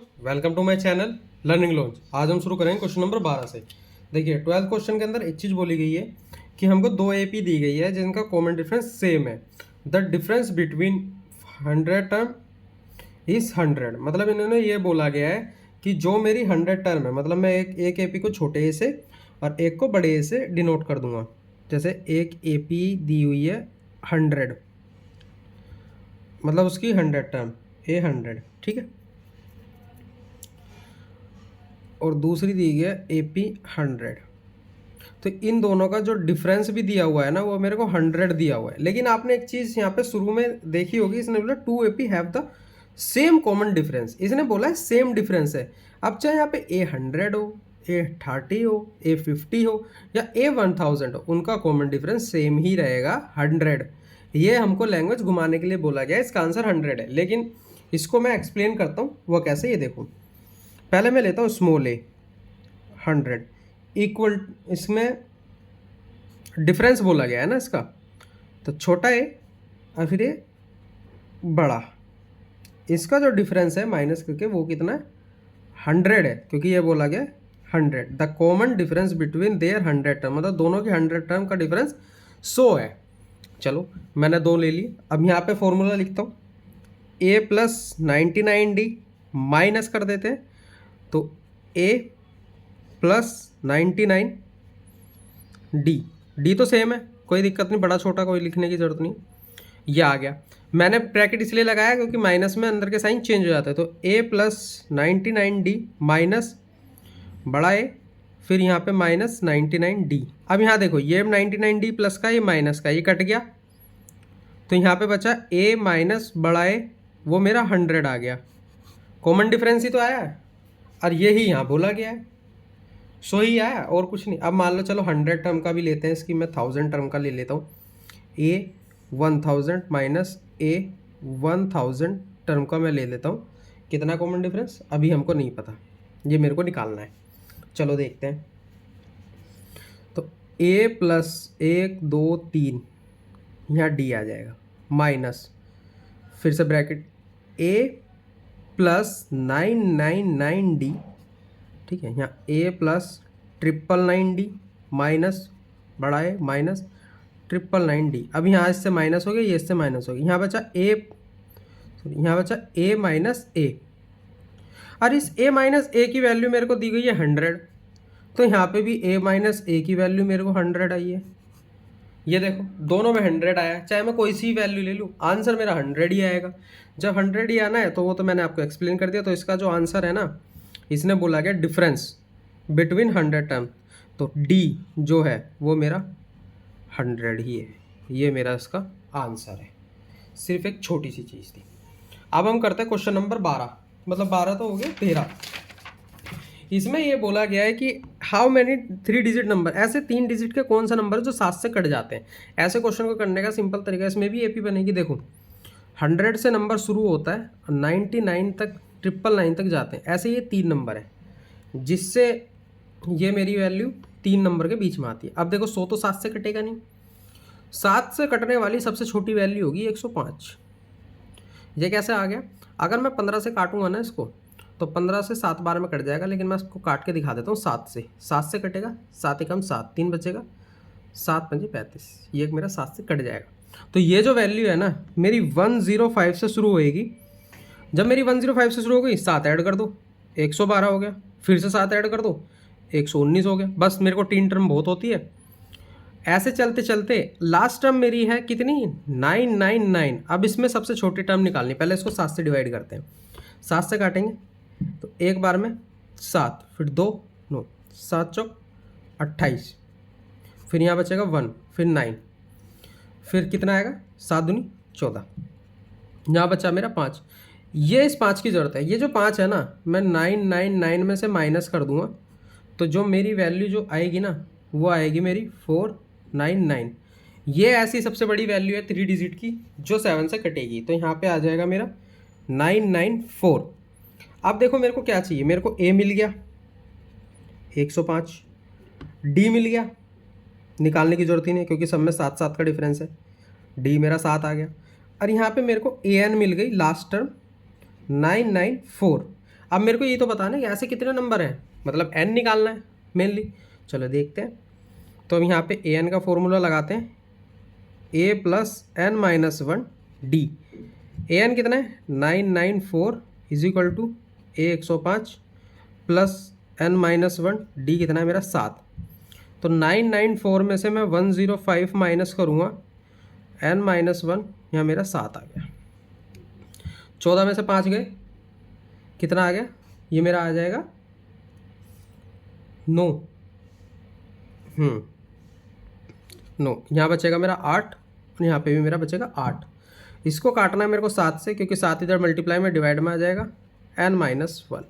Welcome to my channel learning launch. आज हम शुरू करेंगे क्वेश्चन नंबर 12 से। देखिए 12th क्वेश्चन के अंदर एक चीज़ बोली गई है कि हमको दो एपी दी गई है जिनका कॉमन डिफरेंस सेम है। The difference between 100 term is 100। मतलब इन्होंने ये बोला गया है कि जो मेरी 100 टर्म है, मतलब मैं एक एपी को छोटे ए से और एक को बड़े ए से डिनोट कर दूंगा। जैसे एक एपी दी हुई है 100, मतलब उसकी 100 टर्म ए 100, ठीक है, और दूसरी दी गई है एपी 100। तो इन दोनों का जो डिफरेंस भी दिया हुआ है ना, वो मेरे को 100 दिया हुआ है। लेकिन आपने एक चीज़ यहाँ पे शुरू में देखी होगी, इसने बोला 2 AP have the same common difference. इसने बोला है सेम डिफरेंस है। अब चाहे यहाँ पे ए 100 हो, ए 30 हो, ए 50 हो या ए 1000 हो, उनका कॉमन डिफरेंस सेम ही रहेगा 100। ये हमको लैंग्वेज घुमाने के लिए बोला गया है। इसका आंसर 100 है, लेकिन इसको मैं एक्सप्लेन करता हूँ वो कैसे, ये देखो। पहले मैं लेता हूँ स्मॉल ए 100 इक्वल, इसमें डिफरेंस बोला गया है ना इसका, तो छोटा ए और फिर ये बड़ा, इसका जो डिफरेंस है माइनस करके वो कितना है 100 है, क्योंकि ये बोला गया 100। The common difference between their 100 term, मतलब दोनों की 100 टर्म का डिफरेंस 100 है। चलो मैंने दो ले ली। अब यहाँ पे फॉर्मूला लिखता हूँ, ए प्लस 99d माइनस कर देते हैं, तो ए प्लस 99d तो सेम है, कोई दिक्कत नहीं, बड़ा छोटा कोई लिखने की जरूरत नहीं। ये आ गया। मैंने ब्रैकेट इसलिए लगाया क्योंकि माइनस में अंदर के साइन चेंज हो जाते हैं। तो ए प्लस 99d माइनस बड़ा ए, फिर यहाँ पे माइनस 99d। अब यहाँ देखो, ये 99d प्लस का, ये माइनस का, ये कट गया, तो यहाँ पे बचा ए माइनस बड़ा ए, वो मेरा 100 आ गया। कॉमन डिफरेंस ही तो आया है, और यही यहाँ बोला गया है, सो ही आया, और कुछ नहीं। अब मान लो चलो 100 टर्म का भी लेते हैं, इसकी मैं 1000 टर्म का ले लेता हूँ। ए 1000 माइनस ए 1000 टर्म का मैं ले लेता हूँ। कितना कॉमन डिफरेंस अभी हमको नहीं पता, ये मेरे को निकालना है। चलो देखते हैं। तो ए प्लस 1 2 3, यहाँ डी आ जाएगा, माइनस फिर से ब्रैकेट ए प्लस 999d, ठीक है, यहाँ ए प्लस 999d माइनस बड़ा ए माइनस 999d। अब यहाँ इससे माइनस हो गया, ये इससे माइनस हो गया, यहाँ बचा ए, सॉरी यहाँ बचा ए माइनस ए। और इस ए माइनस ए की वैल्यू मेरे को दी गई है 100, तो यहाँ पे भी ए माइनस ए की वैल्यू मेरे को 100 आई है। ये देखो दोनों में 100 आया, चाहे मैं कोई सी वैल्यू ले लूँ, आंसर मेरा 100 ही आएगा। जब 100 ही आना है तो वो तो मैंने आपको एक्सप्लेन कर दिया। तो इसका जो आंसर है ना, इसने बोला गया डिफरेंस बिटवीन 100 टर्म, तो डी जो है वो मेरा 100 ही है। ये मेरा इसका आंसर है, सिर्फ एक छोटी सी चीज़ थी। अब हम करते हैं क्वेश्चन नंबर 12, मतलब 12 तो हो गया 13। इसमें ये बोला गया है कि हाउ मैनी 3 डिजिट नंबर, ऐसे 3 डिजिट के कौन सा नंबर जो 7 से कट जाते हैं। ऐसे क्वेश्चन को करने का सिंपल तरीका, इसमें भी एपी बनेगी। देखो 100 से नंबर शुरू होता है, 99 तक 999 तक जाते हैं। ऐसे ये 3 नंबर है जिससे ये मेरी वैल्यू 3 नंबर के बीच में आती है। अब देखो 100 तो 7 से कटेगा नहीं, 7 से कटने वाली सबसे छोटी वैल्यू होगी 105। ये कैसे आ गया? अगर मैं 15 से काटूंगा ना इसको, तो 15 से 7 बार में कट जाएगा, लेकिन मैं इसको काट के दिखा देता हूँ 7 से कटेगा, 7 एकम 7, 3 बचेगा, 7 पंजे 35, ये मेरा 7 से कट जाएगा। तो ये जो वैल्यू है ना मेरी 105 से शुरू होएगी। जब मेरी 105 से शुरू हो गई, 7 ऐड कर दो, 112 हो गया, फिर से 7 ऐड कर दो, 119 हो गया। बस मेरे को 3 टर्म बहुत होती है। ऐसे चलते चलते लास्ट टर्म मेरी है कितनी, 999। अब इसमें सबसे छोटी टर्म निकालनी, पहले इसको 7 से डिवाइड करते हैं। 7 से काटेंगे तो एक बार में 7, फिर 2 9, 7 चौक 28, फिर यहाँ बचेगा 1, फिर 9, फिर कितना आएगा 7 दूनी 14, यहाँ बचा मेरा 5। ये इस 5 की ज़रूरत है। ये जो 5 है ना, मैं 999 में से माइनस कर दूंगा, तो जो मेरी वैल्यू जो आएगी ना, वो आएगी मेरी 499। ये ऐसी सबसे बड़ी वैल्यू है 3 डिजिट की जो 7 से कटेगी। तो यहाँ पे आ जाएगा मेरा 994। अब देखो मेरे को क्या चाहिए, मेरे को ए मिल गया 105, डी मिल गया, निकालने की जरूरत ही नहीं क्योंकि सब में 7 7 का डिफरेंस है। डी मेरा 7 आ गया, और यहाँ पे मेरे को ए एन मिल गई लास्ट टर्म 994। अब मेरे को ये तो पता है ना कि ऐसे कितने नंबर हैं, मतलब n निकालना है मेनली। चलो देखते हैं। तो अब यहाँ पे an का फॉर्मूला लगाते हैं, a plus n minus one d. an कितना है 994 is equal to a 105 plus n minus one d कितना है मेरा 7। तो 994 में से मैं 105 माइनस करूँगा, n माइनस वन, यहाँ मेरा 7 आ गया। 14 में से 5 गए, कितना आ गया, ये मेरा आ जाएगा 9। 9, यहाँ बचेगा मेरा 8 और यहाँ पे भी मेरा बचेगा 8। इसको काटना है मेरे को 7 से, क्योंकि 7 इधर मल्टीप्लाई में डिवाइड में आ जाएगा, n माइनस वन।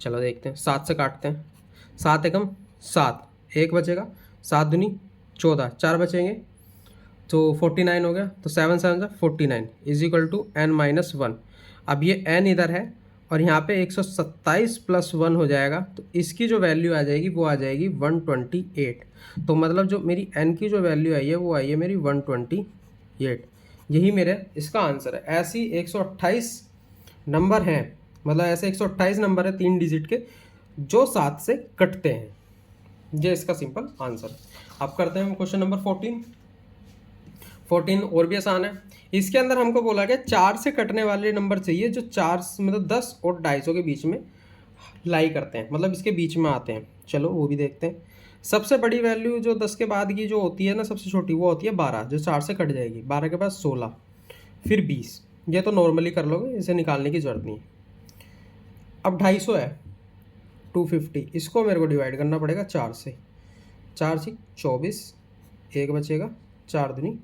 चलो देखते हैं, 7 से काटते हैं, 7 एकम 7, 1 बचेगा, 7 दूनी 14, 4 बचेंगे तो 49 हो गया। तो 7 7 49 is equal to n minus one. अब ये n इधर है और यहाँ पे 127 प्लस 1 हो जाएगा, तो इसकी जो वैल्यू आ जाएगी वो आ जाएगी 128। तो मतलब जो मेरी n की जो वैल्यू आई है वो आई है मेरी 128। यही मेरे इसका आंसर है। ऐसी 128 नंबर हैं, मतलब ऐसे 128 नंबर है 3 डिजिट के जो 7 से कटते हैं। ये इसका सिंपल आंसर है। अब करते हैं क्वेश्चन नंबर 14 और भी आसान है। इसके अंदर हमको बोला गया 4 से कटने वाले नंबर चाहिए जो 4 मतलब 10 और 250 के बीच में लाई करते हैं, मतलब इसके बीच में आते हैं। चलो वो भी देखते हैं। सबसे बड़ी वैल्यू जो 10 के बाद की जो होती है ना, सबसे छोटी, वो होती है 12, जो 4 से कट जाएगी। 12 के बाद 16, फिर 20। ये तो नॉर्मली कर लोगे, इसे निकालने की जरूरत नहीं है। अब 250 है, 250, इसको मेरे को डिवाइड करना पड़ेगा 4 से। 4 से 24, 1 बचेगा, 4 दूनी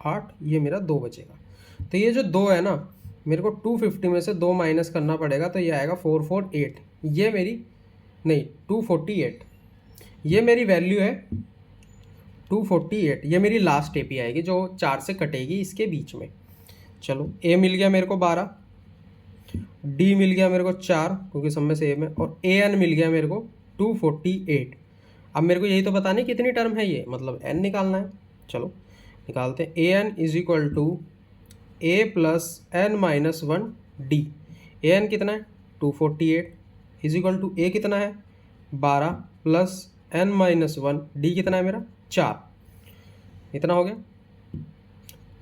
8, ये मेरा 2 बचेगा। तो ये जो 2 है ना, मेरे को 250 में से 2 माइनस करना पड़ेगा, तो ये आएगा 448। ये मेरी नहीं 248, ये मेरी वैल्यू है 248। ये मेरी लास्ट एपी आएगी जो 4 से कटेगी इसके बीच में। चलो a मिल गया मेरे को 12, d मिल गया मेरे को 4 क्योंकि सब में सेम है, और an मिल गया मेरे को 248। अब मेरे को यही तो बताने कितनी टर्म है ये, मतलब n निकालना है। चलो निकालते हैं। an is equal to a plus n minus one d. an कितना है 248 इज इक्वल टू a कितना है 12 plus n minus one, d कितना है मेरा 4। इतना हो गया।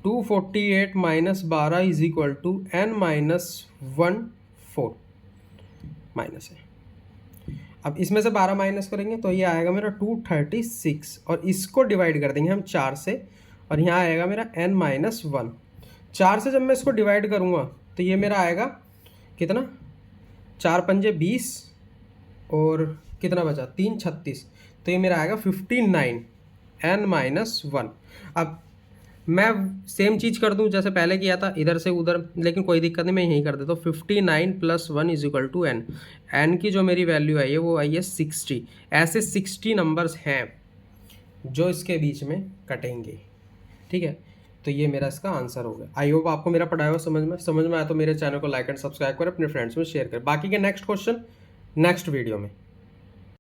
248 माइनस 12 is equal to n minus 1 4 minus है। अब इसमें से 12 माइनस करेंगे तो ये आएगा मेरा 236, और इसको डिवाइड कर देंगे हम 4 से, और यहाँ आएगा मेरा n माइनस वन। 4 से जब मैं इसको डिवाइड करूँगा तो ये मेरा आएगा कितना, 4 पंजे 20 और कितना बचा 3 36, तो ये मेरा आएगा 59 n माइनस वन। अब मैं सेम चीज़ कर दूं जैसे पहले किया था, इधर से उधर, लेकिन कोई दिक्कत नहीं, मैं यही कर देता हूँ। 59 plus 1 is equal to n। n की जो मेरी वैल्यू आई है वो आई है 60। ऐसे 60 नंबर्स हैं जो इसके बीच में कटेंगे, ठीक है। तो ये मेरा इसका आंसर हो गया। आई होप आपको मेरा पढ़ाया हुआ समझ में आया तो मेरे चैनल को लाइक एंड सब्सक्राइब करें, अपने फ्रेंड्स में शेयर करें। बाकी के नेक्स्ट क्वेश्चन नेक्स्ट वीडियो में।